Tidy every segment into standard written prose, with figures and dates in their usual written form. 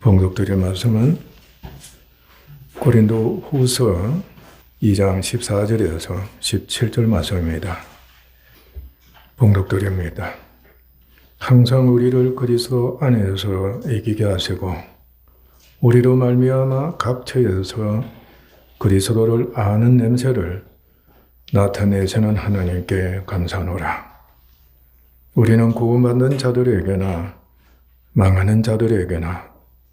봉독드릴 말씀은 고린도 후서 2장 14절에서 17절 말씀입니다. 봉독드립니다. 항상 우리를 그리스도 안에서 이기게 하시고 우리로 말미암아 각처에서 그리스도를 아는 냄새를 나타내시는 하나님께 감사하노라. 우리는 구원받는 자들에게나 망하는 자들에게나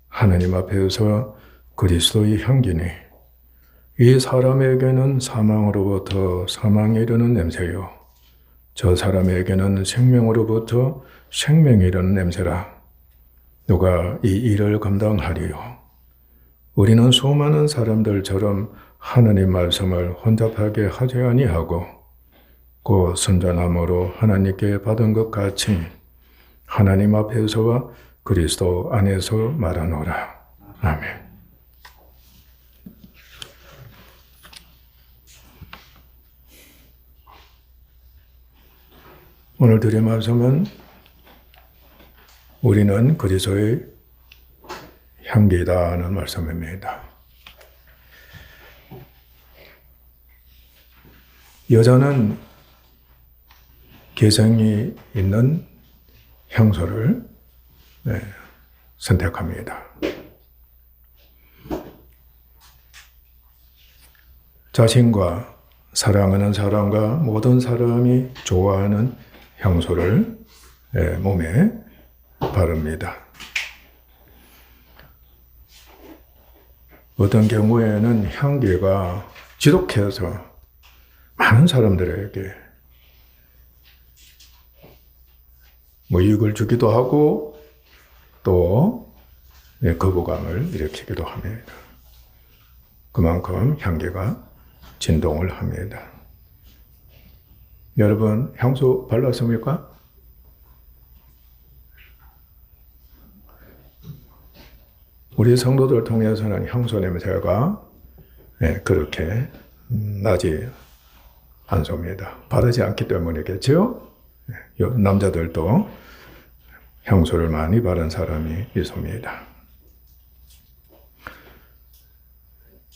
하나님 앞에서 그리스도의 향기니 이 사람에게는 사망으로부터 사망에 이르는 냄새요 저 사람에게는 생명으로부터 생명에 이르는 냄새라. 누가 이 일을 감당하리요? 우리는 수많은 사람들처럼 하나님 말씀을 혼잡하게 하지 아니하고 곧 선전함으로 하나님께 받은 것 같이 하나님 앞에서와 그리스도 안에서 말하노라. 아멘. 오늘 드릴 말씀은 우리는 그리스도의 향기다는 말씀입니다. 여자는 개성이 있는 향수를 선택합니다. 자신과 사랑하는 사람과 모든 사람이 좋아하는 향수를 몸에 바릅니다. 어떤 경우에는 향기가 지독해서 많은 사람들에게 이익을 주기도 하고 또 거부감을 일으키기도 합니다. 그만큼 향기가 진동을 합니다. 여러분 향수 발랐습니까? 우리 성도들 통해서는 향수 냄새가 그렇게 나지 않습니다. 바르지 않기 때문이겠죠? 남자들도 향수를 많이 바른 사람이 있습니다.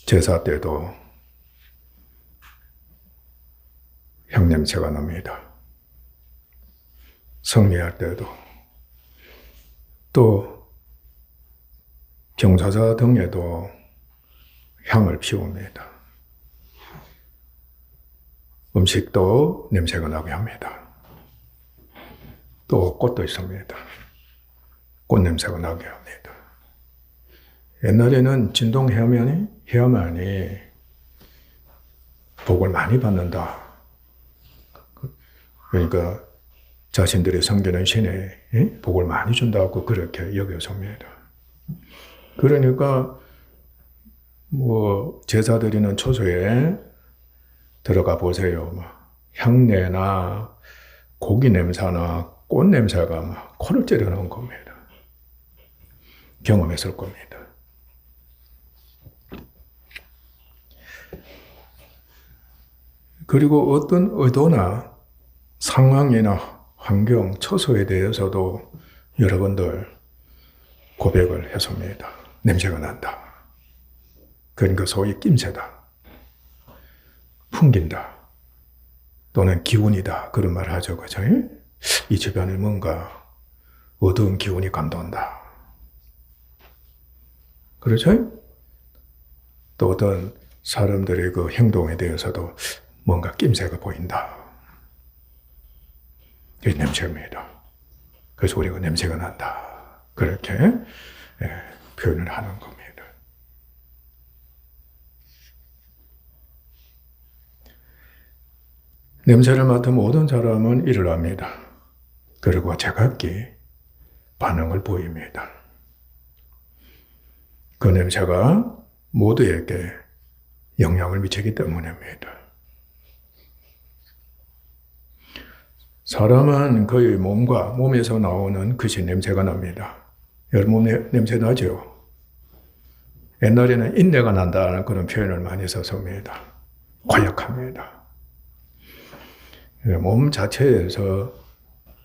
제사 때도 향냄새가 납니다. 성례할 때도 또 경사자 등에도 향을 피웁니다. 음식도 냄새가 나게 합니다. 또 꽃도 있습니다. 꽃 냄새가 나게 합니다. 옛날에는 진동해야만이 복을 많이 받는다. 그러니까 자신들이 섬기는 신에 복을 많이 준다고 그렇게 여겼습니다. 그러니까 제사 드리는 초소에 들어가 보세요. 향내나 고기 냄새나 꽃 냄새가 코를 찌르는 겁니다. 경험했을 겁니다. 그리고 어떤 의도나 상황이나 환경, 처소에 대해서도 여러분들 고백을 했습니다. 냄새가 난다. 그러니까 소위 낌새다. 풍긴다. 또는 기운이다. 그런 말을 하죠. 그죠? 이 주변에 뭔가 어두운 기운이 감돈다. 그렇죠? 또 어떤 사람들의 그 행동에 대해서도 뭔가 낌새가 보인다. 이게 냄새입니다. 그래서 우리가 냄새가 난다. 그렇게 표현을 하는 겁니다. 냄새를 맡은 모든 사람은 일을 합니다. 그리고 제각기 반응을 보입니다. 그 냄새가 모두에게 영향을 미치기 때문입니다. 사람은 그의 몸에서 나오는 것이 냄새가 납니다. 여러분 몸에 냄새 나죠? 옛날에는 인내가 난다는 그런 표현을 많이 썼습니다. 관역합니다. 몸 자체에서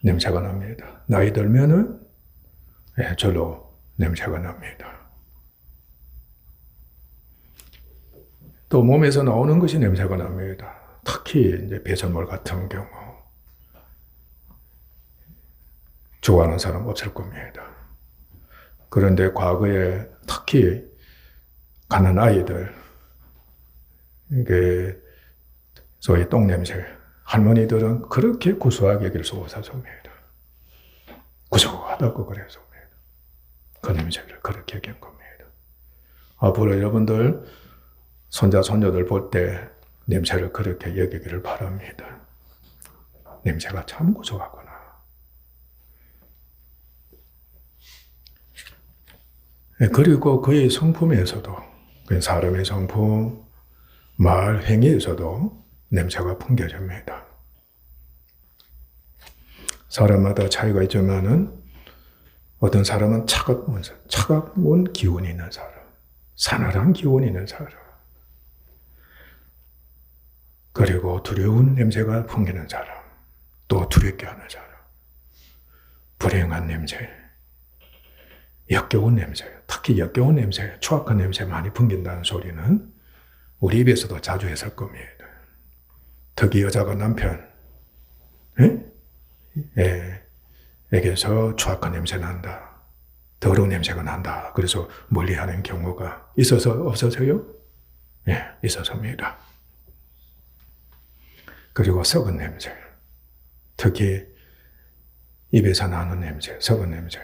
냄새가 납니다. 나이 들면은 절로 냄새가 납니다. 또 몸에서 나오는 것이 냄새가 납니다. 특히 이제 배설물 같은 경우 좋아하는 사람 없을 겁니다. 그런데 과거에 특히 가난 아이들, 이게 소위 똥냄새, 할머니들은 그렇게 구수하게 여길 수 없었습니다. 구수하다고 그래서 그 냄새를 그렇게 여긴 겁니다. 앞으로 여러분들 손자, 손녀들 볼 때 냄새를 그렇게 여기기를 바랍니다. 냄새가 참 구수하구나. 그리고 그의 성품에서도, 사람의 성품, 말, 행위에서도 냄새가 풍겨집니다. 사람마다 차이가 있지만은 어떤 사람은 차가운 기운이 있는 사람, 사나운 기운이 있는 사람, 그리고 두려운 냄새가 풍기는 사람, 또 두렵게 하는 사람, 불행한 냄새, 역겨운 냄새, 특히 역겨운 냄새, 추악한 냄새 많이 풍긴다는 소리는 우리 입에서도 자주 했을 겁니다. 특히 여자가 남편, 에게서 추악한 냄새 난다, 더러운 냄새가 난다. 그래서 멀리하는 경우가 있어서 없어서요? 있어서입니다. 그리고 썩은 냄새, 특히 입에서 나는 냄새, 썩은 냄새,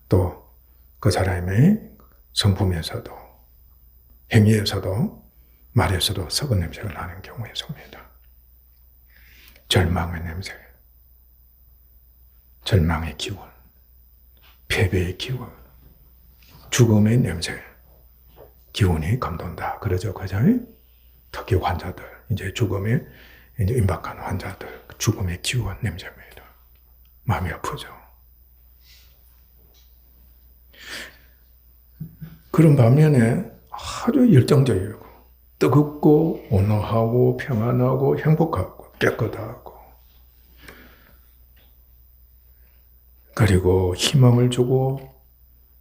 또 그 사람의 성품에서도, 행위에서도, 말에서도 썩은 냄새가 나는 경우에 있습니다. 절망의 냄새, 절망의 기운, 패배의 기운, 죽음의 냄새, 기운이 감돈다. 그러죠, 그죠? 특히 환자들, 이제 죽음에 임박한 환자들, 죽음의 기운 냄새입니다. 마음이 아프죠. 그런 반면에 아주 열정적이고, 뜨겁고, 온화하고, 평안하고, 행복하고, 깨끗하고, 그리고 희망을 주고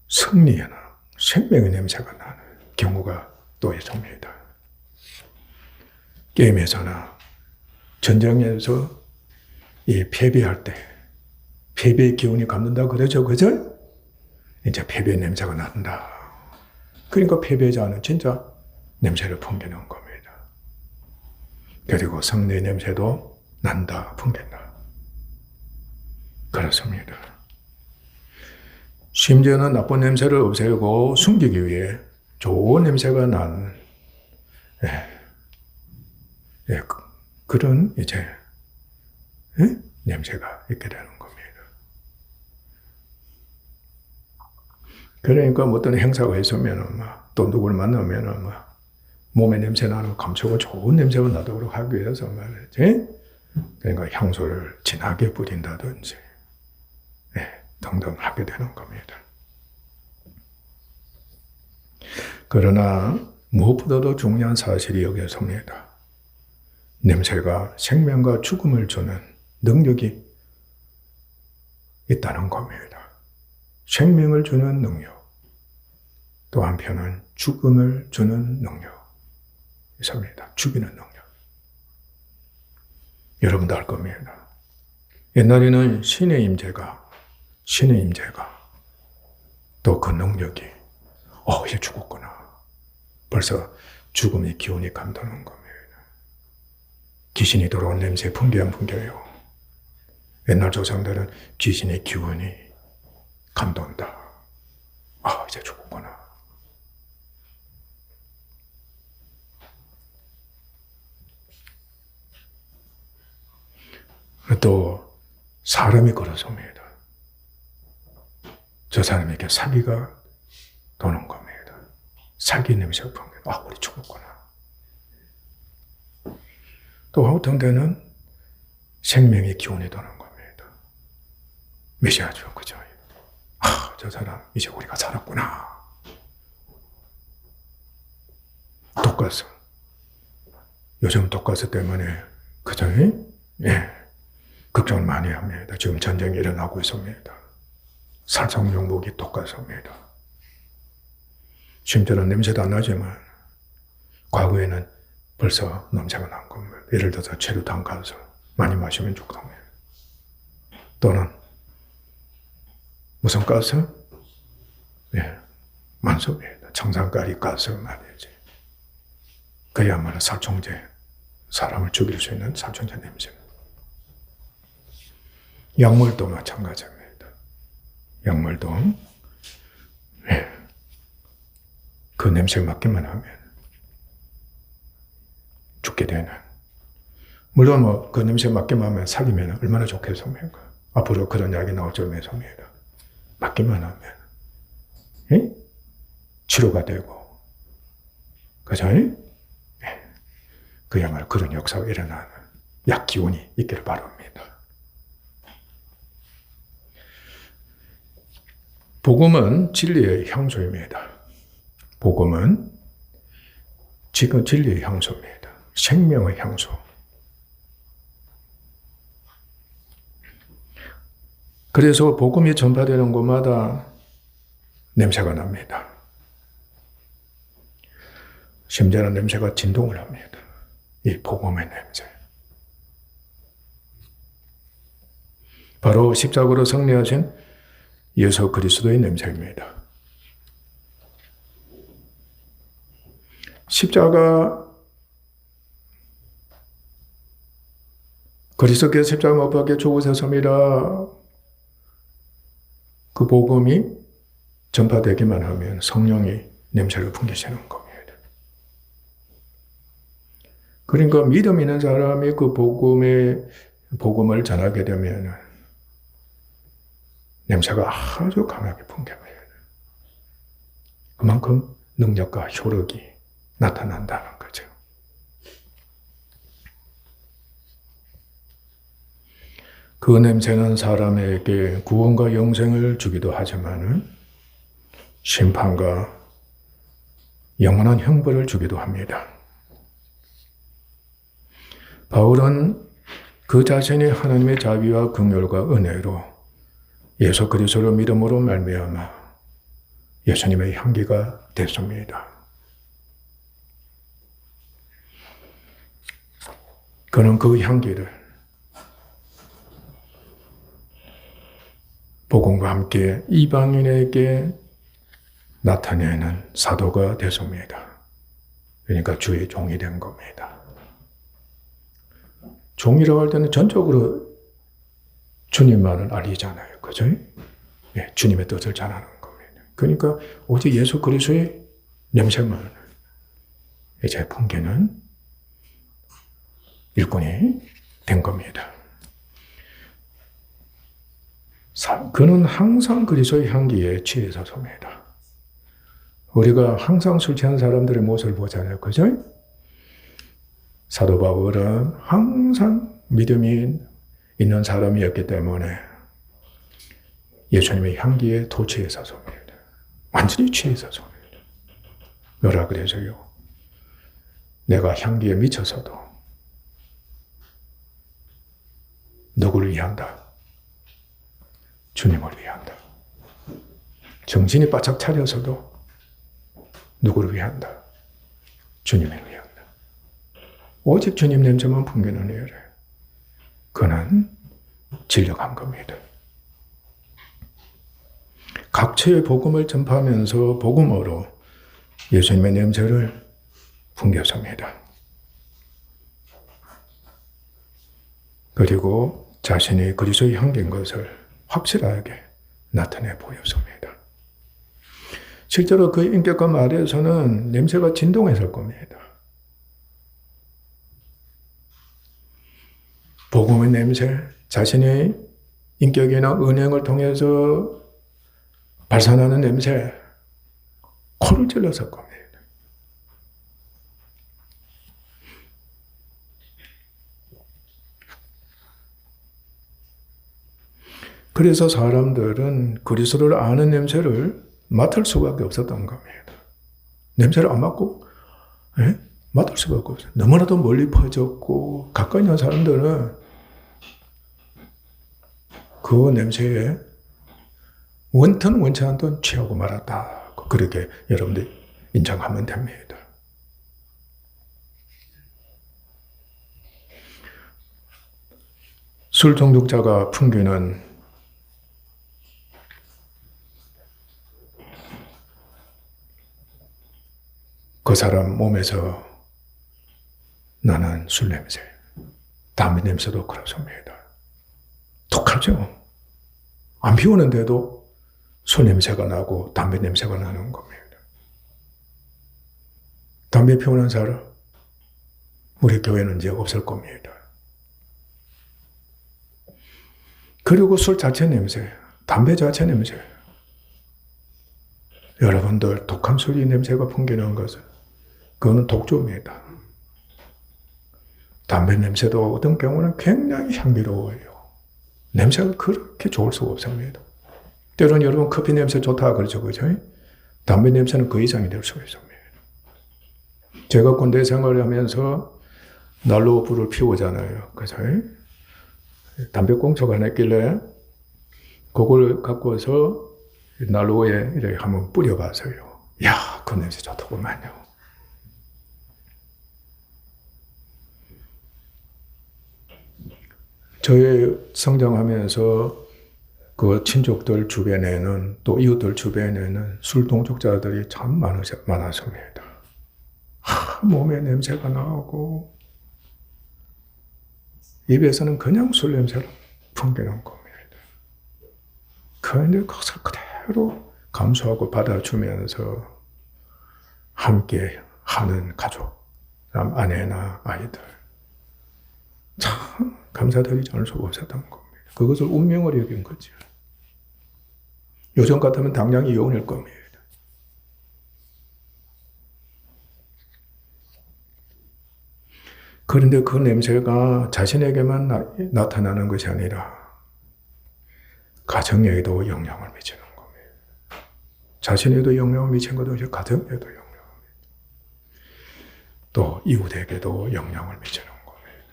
승리하는 생명의 냄새가 나는 경우가 또 있습니다. 게임에서나 전쟁에서 이 패배할 때 패배의 기운이 감는다 그러죠, 그죠? 이제 패배의 냄새가 난다. 그러니까 패배자는 진짜 냄새를 풍기는 겁니다. 그리고 승리의 냄새도 난다, 풍긴다. 그렇습니다. 심지어는 나쁜 냄새를 없애고 숨기기 위해 좋은 냄새가 난 그런 이제 냄새가 있게 되는 겁니다. 그러니까 어떤 행사가 있으면은 또 누구를 만나면은 몸에 냄새 나는 거 감추고 좋은 냄새가 나도록 하기 위해서 말이지. 그러니까 향수를 진하게 뿌린다든지, 등등 하게 되는 겁니다. 그러나 무엇보다도 중요한 사실이 여기에 있습니다. 냄새가 생명과 죽음을 주는 능력이 있다는 겁니다. 생명을 주는 능력, 또 한편은 죽음을 주는 능력 있습니다. 죽이는 능력. 여러분도 알 겁니다. 옛날에는 신의 임재가 또 그 능력이 이제 죽었구나. 벌써 죽음의 기운이 감도는 겁니다. 귀신이 들어온 냄새 풍겨 안 풍겨요? 옛날 조상들은 귀신의 기운이 감돈다. 이제 죽었구나. 또 사람이 그렇습니다. 저 사람에게 사기가 도는 겁니다. 사기 냄새가 풍겨. 우리 죽었구나. 또 어떤 데는 생명의 기운이 도는 겁니다. 메시아죠, 그죠? 저 사람 이제 우리가 살았구나. 독가스. 요즘 독가스 때문에 그죠? 걱정을 많이 합니다. 지금 전쟁이 일어나고 있습니다. 살상용목이 독가스입니다. 심지어는 냄새도 안 나지만 과거에는 벌써 냄새가 난 겁니다. 예를 들어서 체류탄 가스 많이 마시면 죽습니다. 또는 무슨 가스? 예, 만소입니다. 청산가리 가스 말이지. 그야말로 살충제, 사람을 죽일 수 있는 살충제 냄새입니다. 약물도 마찬가지입니다. 약물도 예, 그 냄새 맡기만 하면 죽게 되는. 물론 그 냄새 맡기만 하면 살리면 얼마나 좋겠습니까? 앞으로 그런 이야기 나올 줄 믿습니다. 맡기만 하면 예? 치료가 되고, 그죠? 예. 그야말로 그런 역사가 일어나는 약 기운이 있기를 바랍니다. 복음은 진리의 향수입니다. 복음은 지금 진리의 향수입니다. 생명의 향수. 그래서 복음이 전파되는 곳마다 냄새가 납니다. 심지어는 냄새가 진동을 합니다. 이 복음의 냄새. 바로 십자가로 승리하신 예수 그리스도의 냄새입니다. 십자가, 그리스도께서 십자가 못 박혀 죽으셨습니다. 그 복음이 전파되기만 하면 성령이 냄새를 풍기시는 겁니다. 그러니까 믿음 있는 사람이 그 복음을 전하게 되면 냄새가 아주 강하게 풍깁니다. 그만큼 능력과 효력이 나타난다는 거죠. 그 냄새는 사람에게 구원과 영생을 주기도 하지만 심판과 영원한 형벌을 주기도 합니다. 바울은 그 자신이 하나님의 자비와 긍휼과 은혜로 예수 그리스도를 믿음으로 말미암아 예수님의 향기가 됐습니다. 그는 그 향기를 복음과 함께 이방인에게 나타내는 사도가 됐습니다. 그러니까 주의 종이 된 겁니다. 종이라고 할 때는 전적으로 주님만을 알리잖아요. 그죠? 예, 주님의 뜻을 전하는 겁니다. 그러니까 오직 예수 그리스도의 냄새만 이제 풍기는 일꾼이 된 겁니다. 그는 항상 그리스도의 향기에 취해서섭니다. 우리가 항상 술 취한 사람들의 모습을 보잖아요. 그죠? 사도 바울은 항상 믿음이 있는 사람이었기 때문에 예수님의 향기에 도취해서섭니다. 완전히 취해서섭니다. 뭐라 그래서요? 내가 향기에 미쳐서도 누구를 위한다? 주님을 위한다. 정신이 바짝 차려서도 누구를 위한다? 주님을 위한다. 오직 주님 냄새만 풍기는 일에 그는 진력한 겁니다. 각처의 복음을 전파하면서 복음으로 예수님의 냄새를 풍겼습니다. 그리고 자신이 그리스도의 향기인 것을 확실하게 나타내 보였습니다. 실제로 그 인격과 말에서는 냄새가 진동했을 겁니다. 복음의 냄새, 자신의 인격이나 은행을 통해서 발산하는 냄새, 코를 찔렀을 겁니다. 그래서 사람들은 그리스도를 아는 냄새를 맡을 수밖에 없었던 겁니다. 냄새를 안 맡고 맡을 수밖에 없어요. 너무나도 멀리 퍼졌고 가까이 있는 사람들은 그 냄새에 원튼 원치 않던 취하고 말았다. 그렇게 여러분들 인정하면 됩니다. 술 중독자가 풍기는 그 사람 몸에서 나는 술 냄새, 담배 냄새도 그렇습니다. 독하죠? 안 피우는데도 술 냄새가 나고 담배 냄새가 나는 겁니다. 담배 피우는 사람, 우리 교회는 이제 없을 겁니다. 그리고 술 자체 냄새, 담배 자체 냄새. 여러분들 독한 술이 냄새가 풍기는 것은 그거는 독주입니다. 담배 냄새도 어떤 경우는 굉장히 향기로워요. 냄새가 그렇게 좋을 수가 없습니다. 때로는 여러분 커피 냄새 좋다 그러죠, 그죠? 담배 냄새는 그 이상이 될 수가 있습니다. 제가 군대 생활을 하면서 난로 불을 피우잖아요. 그래서 담배꽁초가 하나 있길래 그걸 갖고 와서 난로에 이렇게 한번 뿌려봤어요. 야, 그 냄새 좋더구만요. 저의 성장하면서 그 친족들 주변에는 또 이웃들 주변에는 술 중독자들이 참 많았습니다. 몸에 냄새가 나고 입에서는 그냥 술 냄새로 풍기는 겁니다. 그런데 그것을 그대로 감수하고 받아주면서 함께 하는 가족, 아내나 아이들. 참 감사드리지 않을 수가 없었던 겁니다. 그것을 운명으로 여긴 거죠. 요즘 같으면 당장 이혼할 겁니다. 그런데 그 냄새가 자신에게만 나타나는 것이 아니라 가정에도 영향을 미치는 겁니다. 자신에도 영향을 미친 것도 이제 가정에도 영향을 미치고 또 이웃에게도 영향을 미치는 겁니다.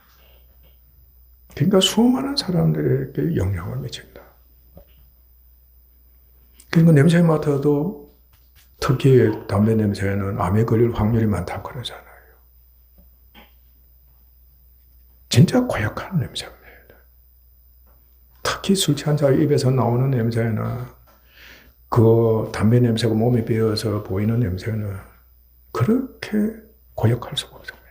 그러니까 수많은 사람들에게 영향을 미친다. 그러니까 냄새 맡아도 특히 담배 냄새는 암에 걸릴 확률이 많다고 그러잖아요. 진짜 고약한 냄새입니다. 특히 술 취한 자의 입에서 나오는 냄새나 그 담배 냄새가 몸에 배어서 보이는 냄새는 그렇게 고약할 수가 없습니다.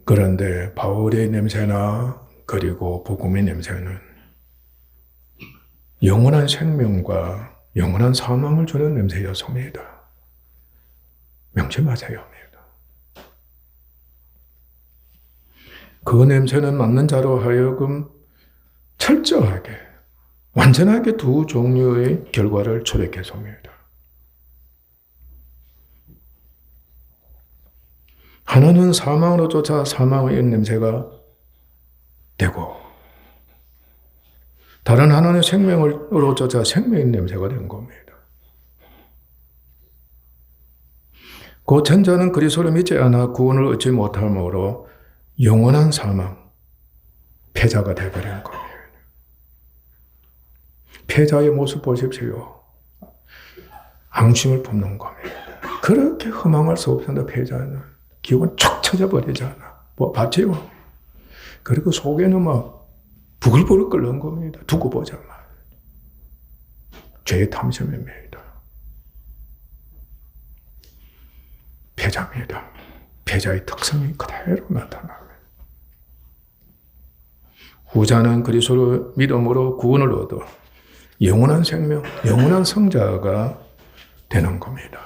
그런데 바울의 냄새나 그리고 복음의 냄새는 영원한 생명과 영원한 사망을 주는 냄새였습니다. 명심하셔야 합니다. 그 냄새는 맡는 자로 하여금 철저하게, 완전하게 두 종류의 결과를 초래했습니다. 하나는 사망으로 쫓아 사망의 냄새가 되고, 다른 하나는 생명으로 쫓아 생명의 냄새가 된 겁니다. 그 전자는 그리스도를 믿지 않아 구원을 얻지 못함으로 영원한 사망, 패자가 되어버린 겁니다. 패자의 모습 보십시오. 앙심을 품는 겁니다. 그렇게 허망할 수 없는데 패자는 기분 촉 쳐져버리잖아. 뭐 봤지요? 그리고 속에는 막 부글부글 끓는 겁니다. 두고 보자 말. 죄의 탐심입니다. 패자입니다. 패자의 특성이 그대로 나타납니다. 후자는 그리스도를 믿음으로 구원을 얻어 영원한 생명, 영원한 성자가 되는 겁니다.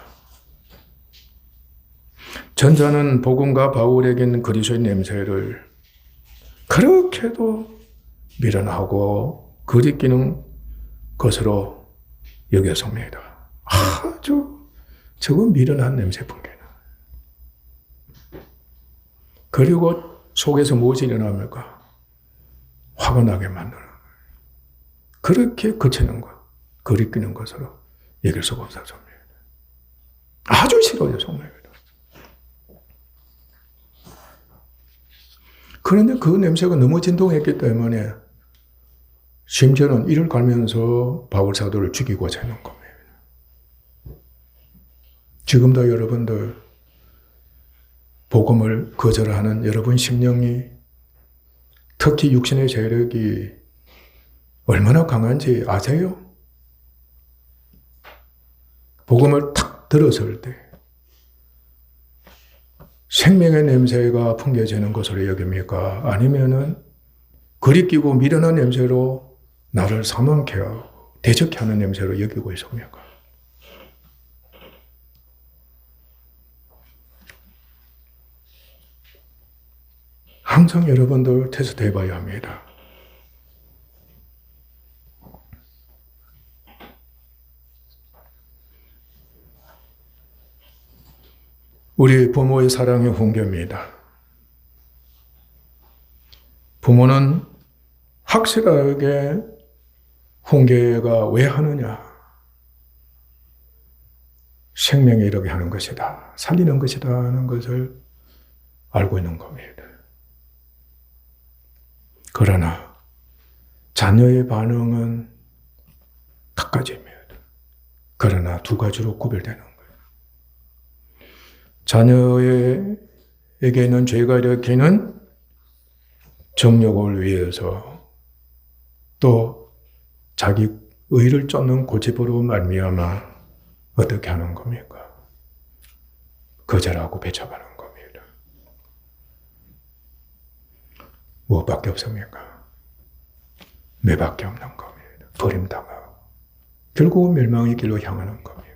전자는 복음과 바울에게는 그리스도의 냄새를 그렇게도 밀어나고 거리끼는 것으로 여겼습니다. 아주 저거 밀어난 냄새 풍기는. 그리고 속에서 무엇이 일어납니까? 화가 나게 만드는 거예요. 그렇게 그치는 것, 거리끼는 것으로 여길 수가 없었습니다. 아주 싫어요, 정말. 그런데 그 냄새가 너무 진동했기 때문에 심지어는 이를 갈면서 바울 사도를 죽이고자 하는 겁니다. 지금도 여러분들 복음을 거절하는 여러분 심령이, 특히 육신의 세력이 얼마나 강한지 아세요? 복음을 탁 들었을 때 생명의 냄새가 풍겨지는 것으로 여깁니까? 아니면은 그리 끼고 미련한 냄새로 나를 사망케 하고 대적케 하는 냄새로 여기고 있습니까? 항상 여러분들 테스트 해봐야 합니다. 우리 부모의 사랑의 훈계입니다. 부모는 확실하게 훈계가 왜 하느냐? 생명에 이르게 하는 것이다. 살리는 것이다 하는 것을 알고 있는 겁니다. 그러나 자녀의 반응은 각가지입니다. 그러나 두 가지로 구별되는 거예요. 자녀에게는 죄가 일으키는 정욕을 위해서, 또 자기 의를 쫓는 고집으로 말미암아 어떻게 하는 겁니까? 거절하고 배척하는 겁니다. 무엇밖에 없습니까? 매밖에 없는 겁니다. 버림당하고 결국은 멸망의 길로 향하는 겁니다.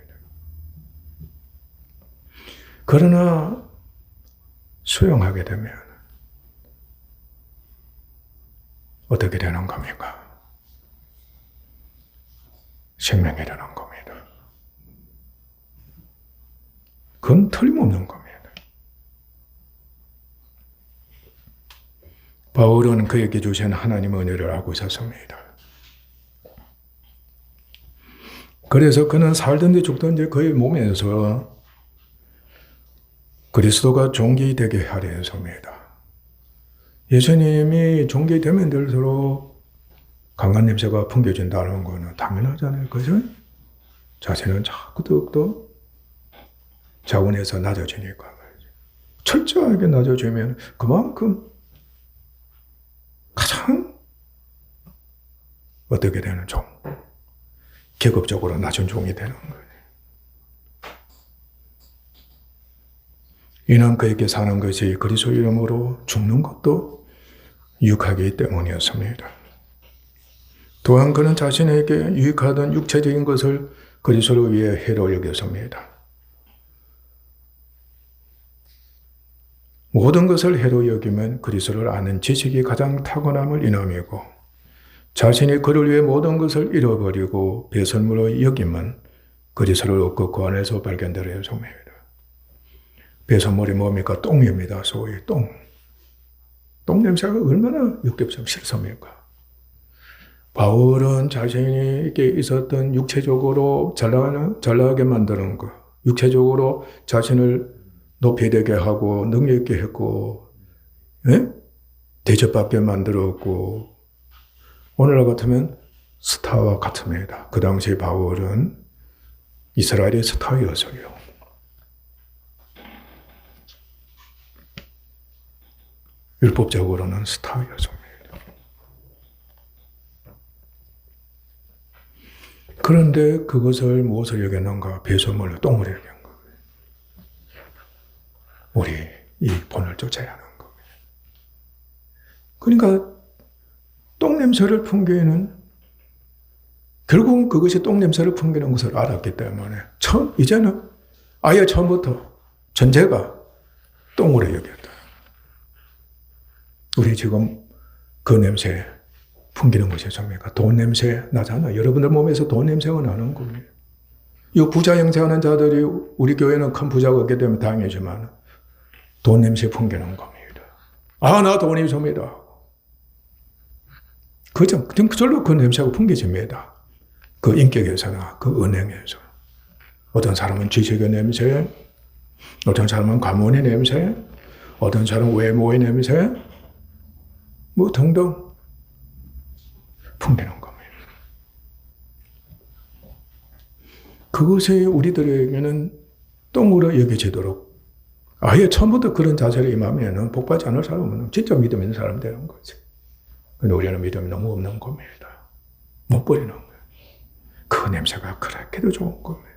그러나 수용하게 되면 어떻게 되는 겁니까? 생명이 되는 겁니다. 그건 틀림없는 겁니다. 바울은 그에게 주신 하나님의 은혜를 알고 있었습니다. 그래서 그는 살든지 죽든지 그의 몸에서 그리스도가 존귀되게 하려 했습니다. 예수님이 존귀되면 될수록 강한 냄새가 풍겨진다는 것은 당연하잖아요. 그죠? 자신은 자꾸 더욱더 자원에서 낮아지니까. 철저하게 낮아지면 그만큼 가장 어떻게 되는 종, 계급적으로 낮은 종이 되는 거예요. 이는 그에게 사는 것이 그리스도 이름으로 죽는 것도 유익하기 때문이었습니다. 또한 그는 자신에게 유익하던 육체적인 것을 그리스도를 위해 해로 여겼습니다. 모든 것을 해로 여기면 그리스도를 아는 지식이 가장 타고남을 인함이고, 자신이 그를 위해 모든 것을 잃어버리고 배설물로 여기면 그리스도를 얻고 그 안에서 발견되려 했습니다. 배설물이 뭡니까? 똥입니다. 소위 똥. 똥 냄새가 얼마나 역겹습니까? 싫습니까? 바울은 자신에게 있었던 육체적으로 잘나가게 만드는 것, 육체적으로 자신을 높이 되게 하고 능력 있게 했고, 예? 대접받게 만들었고, 오늘날 같으면 스타와 같습니다. 그 당시 바울은 이스라엘의 스타였어요. 율법적으로는 스타였습니다. 그런데 그것을 무엇을 여겼는가? 배설물로 똥을 여긴 거예요. 우리 이 본을 쫓아야 하는 겁니다. 그러니까 똥 냄새를 풍기는, 결국은 그것이 똥 냄새를 풍기는 것을 알았기 때문에 이제는 아예 처음부터 전제가 똥으로 여겼다. 우리 지금 그 냄새 풍기는 것이 뭡니까? 돈 냄새 나잖아. 여러분들 몸에서 돈 냄새가 나는 겁니다. 이 부자 형제하는 자들이, 우리 교회는 큰 부자가 없기 때문에 다행이지만 돈 냄새 풍기는 겁니다. 아, 나 돈이 있습니다. 그절로 그 냄새가 풍겨집니다. 그 인격에서나 그 은행에서. 어떤 사람은 지식의 냄새, 어떤 사람은 가문의 냄새, 어떤 사람은 외모의 냄새, 뭐 등등 풍기는 겁니다. 그것이 우리들에게는 똥으로 여겨지도록 아예 처음부터 그런 자세를 임하면 복받지 않을 사람은 진짜 믿음 있는 사람 되는 거지. 근데 우리는 믿음이 너무 없는 겁니다. 못 버리는 거예요. 그 냄새가 그렇게도 좋은 겁니다.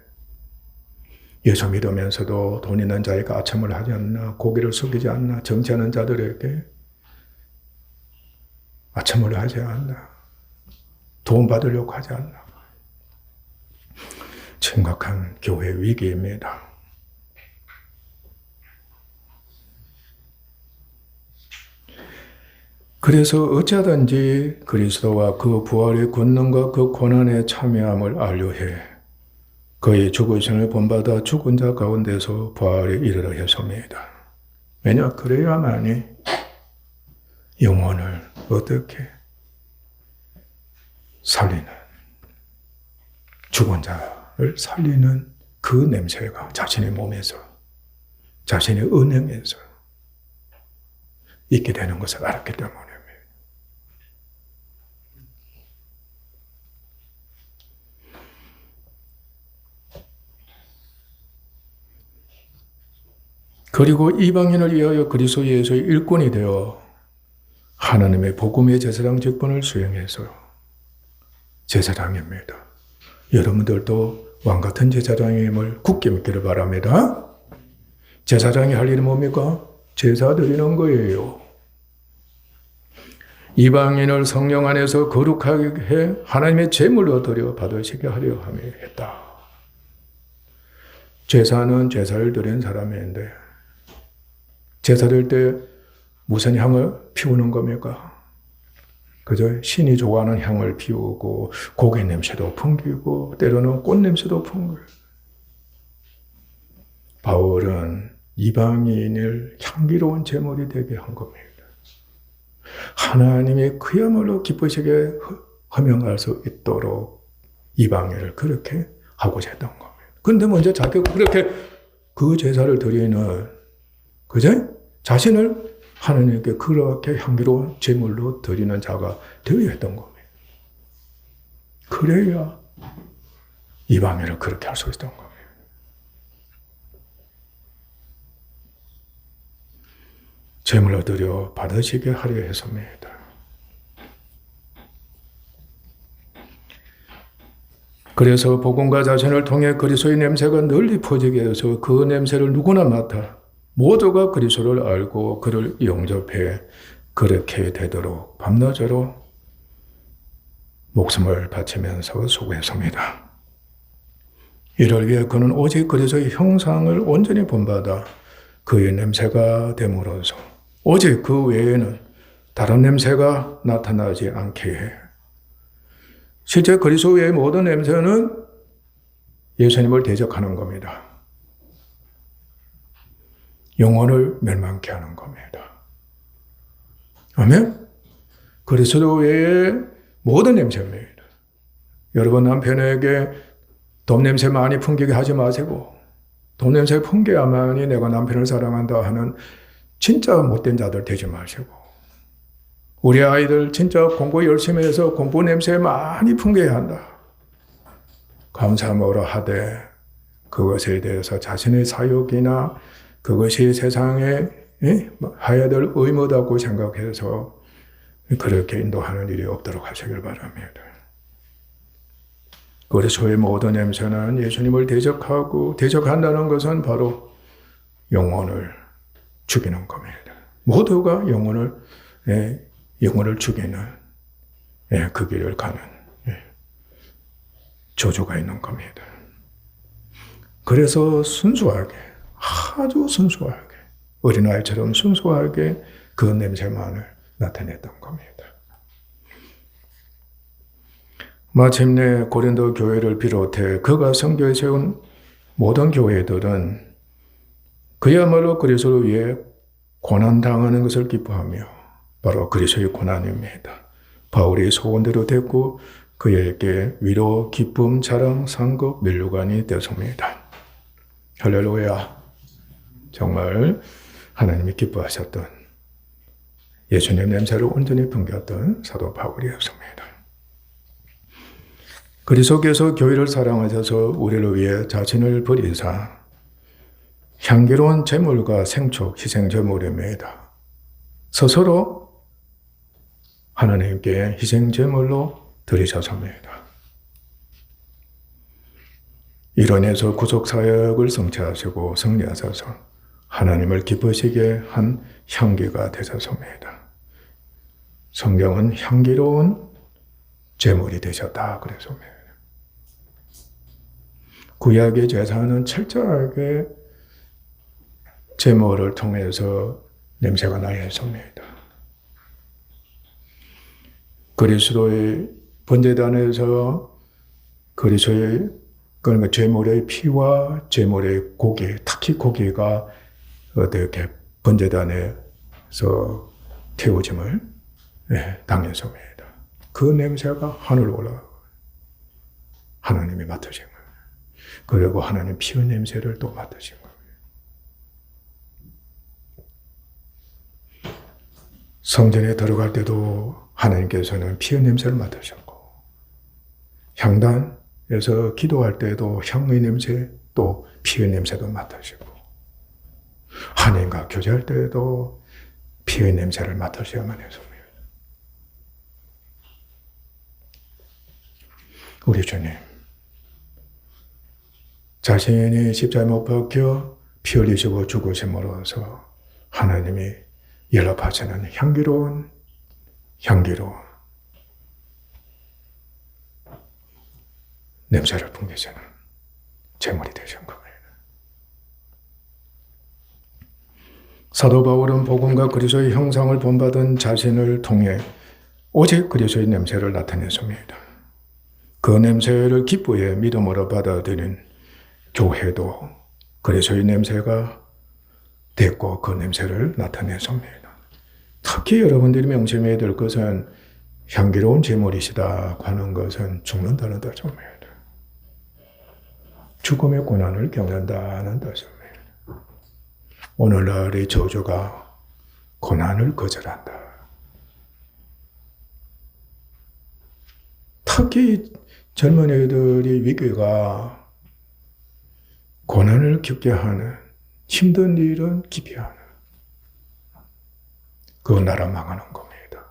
예수 믿으면서도 돈 있는 자에게 아첨을 하지 않나, 고기를 숙이지 않나, 정치하는 자들에게 아첨을 하지 않나, 돈 받으려고 하지 않나. 심각한 교회 위기입니다. 그래서 어찌하든지 그리스도와 그 부활의 권능과 그 고난에 참여함을 알려해 그의 죽으심을 본받아 죽은 자 가운데서 부활에 이르러 했습니다. 왜냐? 그래야만이 영혼을 어떻게 살리는, 죽은 자를 살리는 그 냄새가 자신의 몸에서, 자신의 은행에서 있게 되는 것을 알았기 때문에. 그리고 이방인을 위하여 그리스도 예수의 일꾼이 되어 하나님의 복음의 제사장 직분을 수행해서 제사장입니다. 여러분들도 왕같은 제사장임을 굳게 믿기를 바랍니다. 제사장이 할 일은 뭡니까? 제사 드리는 거예요. 이방인을 성령 안에서 거룩하게 해 하나님의 제물로 드려 받으시게 하려 함에 했다. 제사는 제사를 드린 사람인데 제사 드릴 때 무슨 향을 피우는 겁니까? 그저 신이 좋아하는 향을 피우고 고기 냄새도 풍기고 때로는 꽃 냄새도 풍겨요. 바울은 이방인을 향기로운 제물이 되게 한 겁니다. 하나님이 그야말로 기쁘시게 허명할 수 있도록 이방인을 그렇게 하고자 했던 겁니다. 그런데 먼저 자기가 그렇게 그 제사를 드리는, 그죠? 자신을 하나님께 그렇게 향기로운 제물로 드리는 자가 되어야 했던 겁니다. 그래야 이방인을 그렇게 할 수 있었던 겁니다. 제물로 드려 받으시게 하려 했습니다. 그래서 복음과 자신을 통해 그리스도의 냄새가 널리 퍼지게 해서 그 냄새를 누구나 맡아 모두가 그리스도를 알고 그를 영접해 그렇게 되도록 밤낮으로 목숨을 바치면서 수고했습니다. 이를 위해 그는 오직 그리스도의 형상을 온전히 본받아 그의 냄새가 됨으로써 오직 그 외에는 다른 냄새가 나타나지 않게 해. 실제 그리스도 외의 모든 냄새는 예수님을 대적하는 겁니다. 영혼을 멸망케 하는 겁니다. 아멘? 그리스도 외의 모든 냄새입니다. 여러분 남편에게 돈 냄새 많이 풍기게 하지 마시고 돈 냄새 풍겨야만이 내가 남편을 사랑한다 하는 진짜 못된 자들 되지 마시고 우리 아이들 진짜 공부 열심히 해서 공부 냄새 많이 풍겨야 한다. 감사 뭐라 하되 그것에 대해서 자신의 사욕이나 그것이 세상에 해야 될 의무다고 생각해서 그렇게 인도하는 일이 없도록 하시길 바랍니다. 그리스도의 모든 냄새는 예수님을 대적한다는 것은 바로 영혼을 죽이는 겁니다. 모두가 영혼을 죽이는 그 길을 가는 저주가 있는 겁니다. 그래서 순수하게, 아주 순수하게, 어린아이처럼 순수하게 그 냄새만을 나타냈던 겁니다. 마침내 고린도 교회를 비롯해 그가 선교에 세운 모든 교회들은 그야말로 그리스도를 위해 고난당하는 것을 기뻐하며 바로 그리스도의 고난입니다. 바울이 소원대로 됐고 그에게 위로, 기쁨, 자랑, 상급, 면류관이 되었습니다. 할렐루야. 정말 하나님이 기뻐하셨던 예수님 냄새를 온전히 풍겼던 사도 바울이었습니다. 그리스도께서 교회를 사랑하셔서 우리를 위해 자신을 버리사 향기로운 제물과 생축, 희생 제물입니다. 스스로 하나님께 희생 제물로 드리셨습니다. 이로 인해서 구속 사역을 성취하시고 승리하셔서 하나님을 기쁘시게 한 향기가 되셨습니다. 성경은 향기로운 제물이 되셨다 그랬습니다. 구약의 제사는 철저하게 제물을 통해서 냄새가 나야 했습니다. 그리스도의 번제단에서 그리스도의 그러니까 제물의 피와 제물의 고기, 특히 고기가 어떻게 번제단에서 태워짐을 당했습니다. 그 냄새가 하늘로 올라가고 하나님이 맡으신 거예요. 그리고 하나님 피의 냄새를 또 맡으신 거예요. 성전에 들어갈 때도 하나님께서는 피의 냄새를 맡으셨고 향단에서 기도할 때도 향의 냄새 또 피의 냄새도 맡으시고 하나님과 교제할 때도 피의 냄새를 맡으셔야만 했습니다. 우리 주님 자신이 십자가에 못 박혀 피 흘리시고 죽으심으로써 하나님이 연락하시는 향기로운 냄새를 풍기시는 제물이 되신 겁니다. 사도 바울은 복음과 그리스도의 형상을 본받은 자신을 통해 오직 그리스도의 냄새를 나타냈습니다. 그 냄새를 기쁘게 믿음으로 받아들인 교회도 그리스도의 냄새가 됐고 그 냄새를 나타냈습니다. 특히 여러분들이 명심해야 될 것은 향기로운 제물이시다 하는 것은 죽는다는 뜻입니다. 죽음의 고난을 겪는다는 뜻입니다. 오늘날의 저주가 고난을 거절한다. 특히 젊은 애들이 위기가 고난을 겪게 하는 힘든 일은 기피하는 그 나라 망하는 겁니다.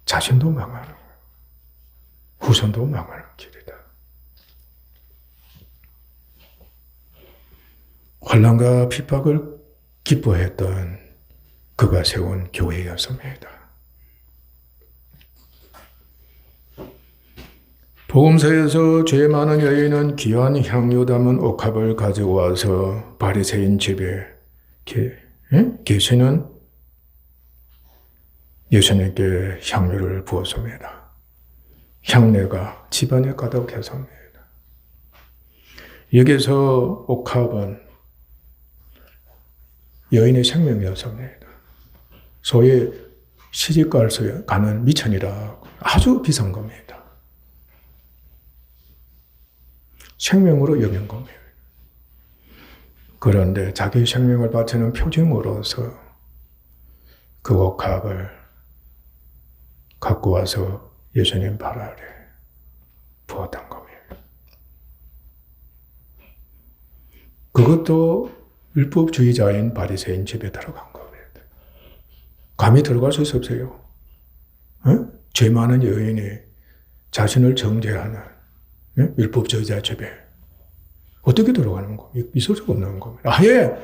자신도 망하는 거예요. 후손도 망하는 길이다. 환난과 핍박을 기뻐했던 그가 세운 교회였습니다. 복음서에서 죄 많은 여인은 귀한 향유 담은 옥합을 가지고 와서 바리새인 집에 계시는 예수님께 향유를 부었습니다. 향내가 집안에 가득했습니다. 여기서 옥합은 여인의 생명이었습니다. 소위 시집갈 가는 미천이라 아주 비싼 겁니다. 생명으로 여긴 겁니다. 그런데 자기 생명을 바치는 표징으로서 그 옥합을 갖고 와서 예수님 발 아래 부었던 겁니다. 그것도 율법주의자인 바리새인 집에 들어간 겁니다. 감히 들어갈 수 없어요. 죄 많은 여인이 자신을 정죄하는 율법주의자 집에 어떻게 들어가는 겁니까? 있을 수가 없는 겁니다. 아예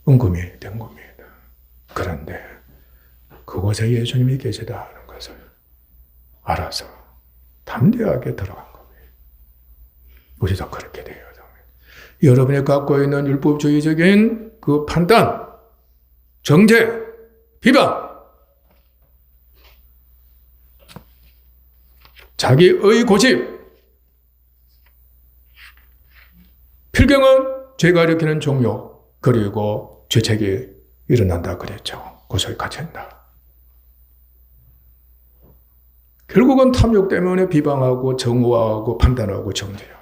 은금이 된 겁니다. 그런데 그곳에 예수님이 계시다는 것을 알아서 담대하게 들어간 겁니다. 우리도 그렇게 돼요. 여러분이 갖고 있는 율법주의적인 그 판단, 정죄, 비방, 자기의 고집, 필경은 죄가 일으키는 종욕, 그리고 죄책이 일어난다 그랬죠. 고소에 갇힌다. 결국은 탐욕 때문에 비방하고 정오하고 판단하고 정죄하고.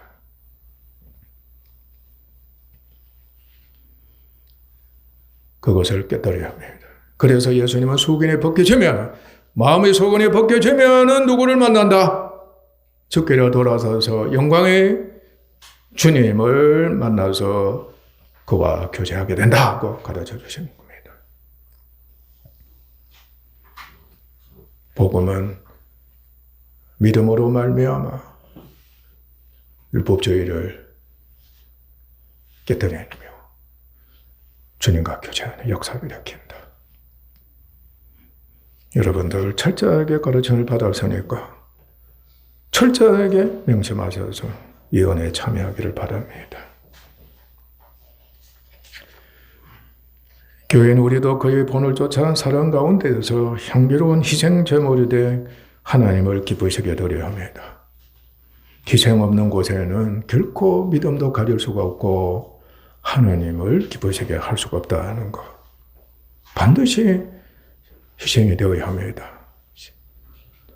그것을 깨달아야 합니다. 그래서 예수님은 수건이 벗겨지면, 마음의 수건이 벗겨지면 누구를 만난다? 주께로 돌아서서 영광의 주님을 만나서 그와 교제하게 된다고 가르쳐 주시는 겁니다. 복음은 믿음으로 말미암아 율법주의를 깨뜨리며 주님과 교제하는 역사를 일으킨다. 여러분들 철저하게 가르침을 받았으니까 철저하게 명심하셔서 이 은혜에 참여하기를 바랍니다. 교회는 우리도 그의 본을 쫓아 사랑 가운데에서 향기로운 희생 제물이 되 하나님을 기쁘시게 드려야 합니다. 희생 없는 곳에는 결코 믿음도 가질 수가 없고 하나님을 기쁘시게 할 수가 없다는 것. 반드시 희생이 되어야 합니다.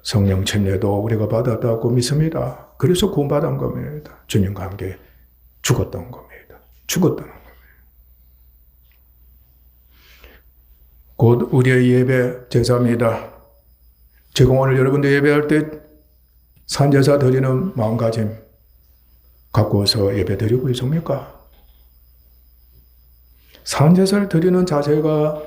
성령 침례도 우리가 받았다고 믿습니다. 그래서 구원받은 겁니다. 주님과 함께 죽었던 겁니다. 죽었다는 겁니다. 곧 우리의 예배 제사입니다. 지금 오늘 여러분들 예배할 때 산제사 드리는 마음가짐 갖고서 예배 드리고 있습니까? 산제사를 드리는 자세가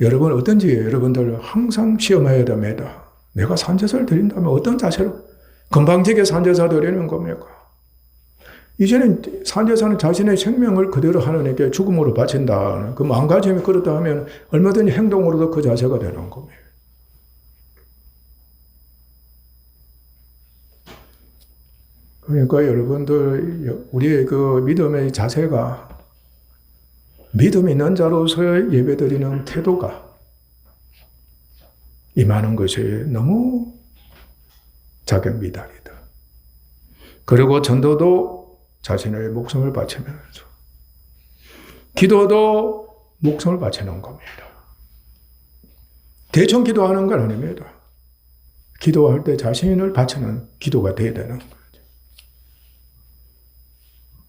여러분 어떤지 여러분들 항상 시험해야 됩니다. 내가 산제사를 드린다면 어떤 자세로? 건방지게 산제사 드리는 겁니까? 이제는 산제사는 자신의 생명을 그대로 하나님께 죽음으로 바친다. 그 마음가짐이 그렇다 하면 얼마든지 행동으로도 그 자세가 되는 겁니다. 그러니까 여러분들 우리의 그 믿음의 자세가 믿음 있는 자로서의 예배드리는 태도가 임하는 것이 너무 작은 미달이다. 그리고 전도도 자신의 목숨을 바치면서 기도도 목숨을 바치는 겁니다. 대충 기도하는 건 아닙니다. 기도할 때 자신을 바치는 기도가 되어야 되는 거죠.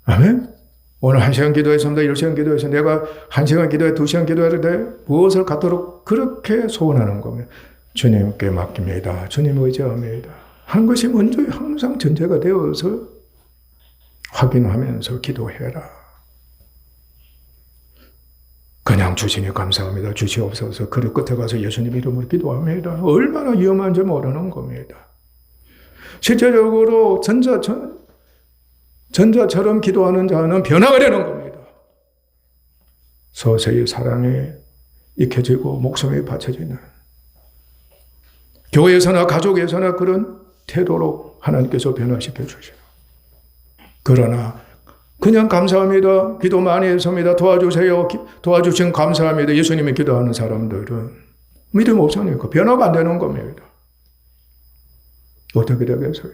아멘? 오늘 1시간 기도했습니다. 10시간 기도했습니다. 내가 1시간 기도해 2시간 기도해도 돼? 무엇을 갖도록 그렇게 소원하는 겁니다. 주님께 맡깁니다. 주님 의지합니다. 하는 것이 먼저 항상 전제가 되어서 확인하면서 기도해라. 그냥 주시니 감사합니다. 주시옵소서. 그릇 끝에 가서 예수님 이름으로 기도합니다. 얼마나 위험한지 모르는 겁니다. 실제적으로 전자처럼 기도하는 자는 변화가 되는 겁니다. 서서히 사랑이 익혀지고 목숨이 바쳐지는 교회에서나 가족에서나 그런 태도로 하나님께서 변화시켜 주시고 그러나 그냥 감사합니다. 기도 많이 했습니다. 도와주세요. 도와주신 감사합니다. 예수님이 기도하는 사람들은 믿음 없으니까 변화가 안 되는 겁니다. 어떻게 되겠어요?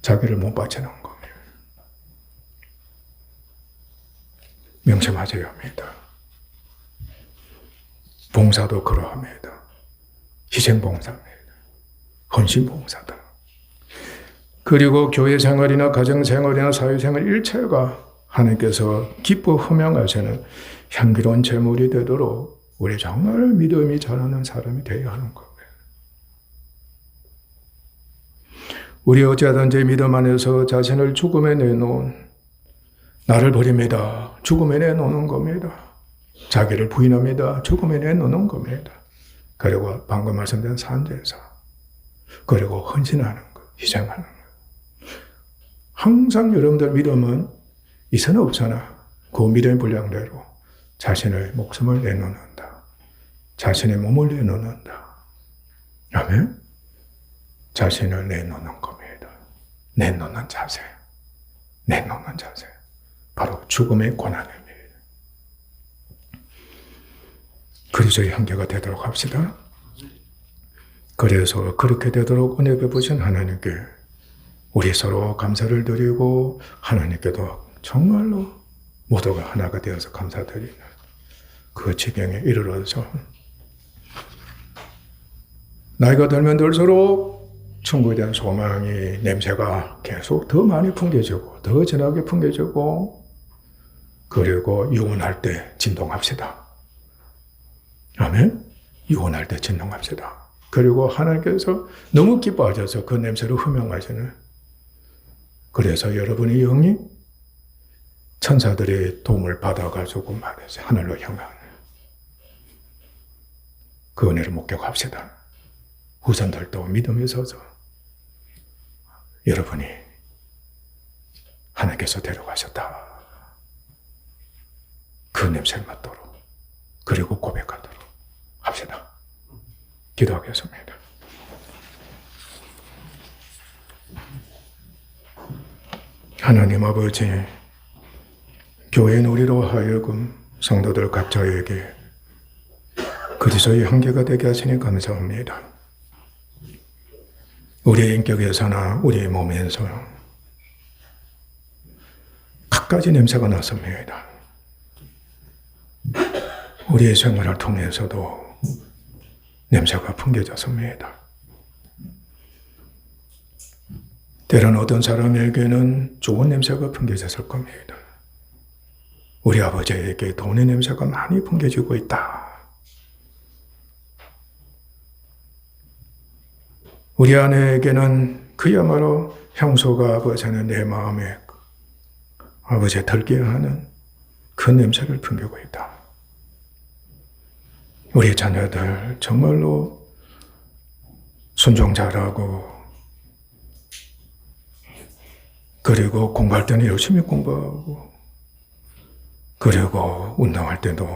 자기를 못 바치는 겁니다. 명심하셔야 합니다. 봉사도 그러합니다. 희생봉사입니다. 헌신봉사다. 그리고 교회 생활이나 가정 생활이나 사회 생활 일체가 하나님께서 기뻐 흠양하시는 향기로운 제물이 되도록 우리 정말 믿음이 자라는 사람이 되어야 하는 겁니다. 우리 어찌하든지 믿음 안에서 자신을 죽음에 내놓은 나를 버립니다. 죽음에 내놓는 겁니다. 자기를 부인합니다. 죽음에 내놓는 겁니다. 그리고 방금 말씀드린 산제사. 그리고 헌신하는 것, 희생하는 것. 항상 여러분들 믿음은 있으나 없으나 그 믿음의 분량대로 자신의 목숨을 내놓는다. 자신의 몸을 내놓는다. 아멘? 자신을 내놓는 겁니다. 내놓는 자세. 내놓는 자세. 바로 죽음의 고난입니다. 그리스도의 형제가 되도록 합시다. 그래서 그렇게 되도록 은혜 베푸신 하나님께 우리 서로 감사를 드리고 하나님께도 정말로 모두가 하나가 되어서 감사드리는 그 지경에 이르러서 나이가 들면 들수록 천국에 대한 소망이 냄새가 계속 더 많이 풍겨지고 더 진하게 풍겨지고 그리고 유언할 때 진동합시다. 아멘? 유언할 때 진동합시다. 그리고 하나님께서 너무 기뻐하셔서 그 냄새를 흠양하시는 그래서 여러분의 영이 천사들의 도움을 받아가지고 말해서 하늘로 향하는 그 은혜를 목격합시다. 후손들도 믿음에 서서 여러분이 하나님께서 데려가셨다. 그 냄새를 맡도록 그리고 고백하도록 합시다. 기도하겠습니다. 하나님 아버지, 교회 놀이로 하여금 성도들 각자에게 그리스도의 한계가 되게 하시니 감사합니다. 우리의 인격에서나 우리의 몸에서 갖가지 냄새가 났습니다. 우리의 생활을 통해서도 냄새가 풍겨졌습니다. 때론 어떤 사람에게는 좋은 냄새가 풍겨졌을 겁니다. 우리 아버지에게 돈의 냄새가 많이 풍겨지고 있다. 우리 아내에게는 그야말로 향수가 아버지는 내 마음에 아버지의 들게 하는 그 냄새를 풍기고 있다. 우리 자녀들 정말로 순종 잘하고 그리고 공부할 때는 열심히 공부하고 그리고 운동할 때도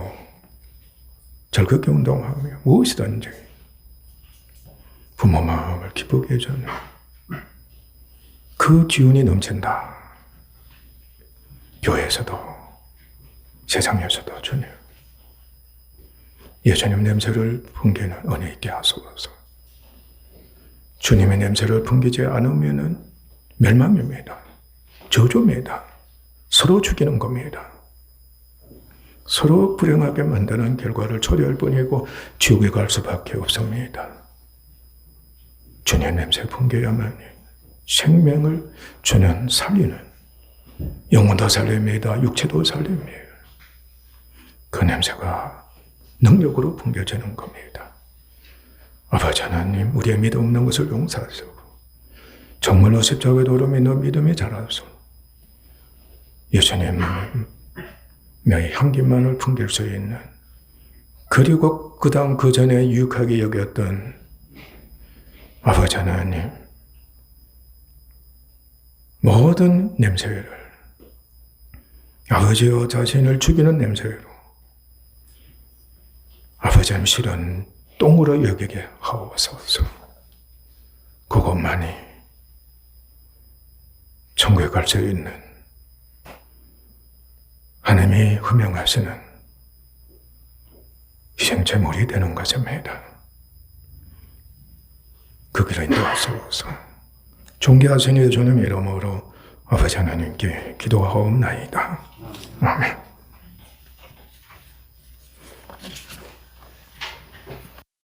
즐겁게 운동하며 무엇이든지 부모 마음을 기쁘게 해주는 그 기운이 넘친다. 교회에서도 세상에서도 주님, 예수님 냄새를 풍기는 은혜 있게 하소서. 주님의 냄새를 풍기지 않으면 멸망입니다. 저주입니다. 서로 죽이는 겁니다. 서로 불행하게 만드는 결과를 초래할 뿐이고 지옥에 갈 수밖에 없습니다. 주님 냄새 풍겨야만 생명을 주는 살리는 영혼도 살립니다. 육체도 살립니다. 그 냄새가 능력으로 풍겨지는 겁니다. 아버지 하나님, 우리의 믿음 없는 것을 용서하시고 정말로 십자가의 도를 믿는 믿음이 자라서 예수님의 향기만을 풍길 수 있는, 그리고 그 다음 그 전에 유익하게 여겼던 아버지 하나님, 모든 냄새를 아버지와 자신을 죽이는 냄새로 아버지 하나님 실은 똥으로 여기게 하옵소서. 그것만이 천국에 갈 수 있는 하나님이 허명하시는 희생제물이 되는 것입니다. 그 길을 인도하소서. 존귀하신 예수님 이름으로 아버지 하나님께 기도하옵나이다. 아멘.